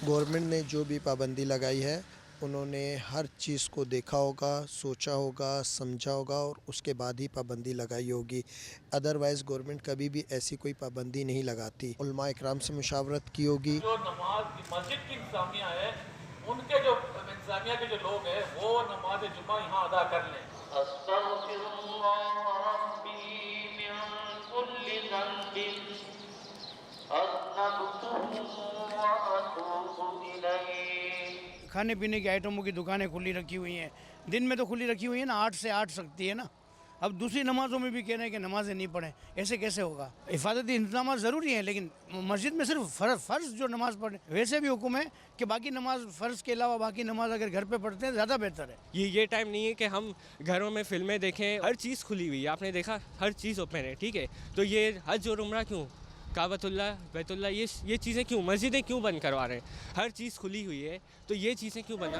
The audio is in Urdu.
گورنمنٹ نے جو بھی پابندی لگائی ہے انہوں نے ہر چیز کو دیکھا ہوگا، سوچا ہوگا، سمجھا ہوگا اور اس کے بعد ہی پابندی لگائی ہوگی، ادروائز گورنمنٹ کبھی بھی ایسی کوئی پابندی نہیں لگاتی۔ علماء اکرام سے مشاورت کی ہوگی۔ جو نماز کی مسجد کی انتظامیہ ہے، ان کے جو انتظامیہ کے جو لوگ ہیں وہ نماز جمعہ یہاں ادا کر لیں۔ استغفر اللہ ربی من کل ذنب اذنبته واتوب الیہ۔ کھانے پینے کی آئٹموں کی دکانیں کھلی رکھی ہوئی ہیں، دن میں تو کھلی رکھی ہوئی ہیں نا، 8 سے 8 سکتی ہے نا۔ اب دوسری نمازوں میں بھی کہہ رہے ہیں کہ نمازیں نہیں پڑھیں، ایسے کیسے ہوگا؟ حفاظتی انتظامات ضروری ہیں، لیکن مسجد میں صرف فرض جو نماز پڑھیں، ویسے بھی حکم ہے کہ باقی نماز فرض کے علاوہ باقی نماز اگر گھر پہ پڑھتے ہیں زیادہ بہتر ہے۔ یہ ٹائم نہیں ہے کہ ہم گھروں میں فلمیں دیکھیں، ہر چیز کھلی ہوئی ہے، آپ نے دیکھا ہر چیز اوپن ہے، ٹھیک ہے؟ تو یہ حج اور عمرہ کیوں؟ کعبۃ اللہ، بیت اللہ، یہ چیزیں کیوں؟ مسجدیں کیوں بند کروا رہے ہیں؟ ہر چیز کھلی ہوئی ہے تو یہ چیزیں کیوں بند؟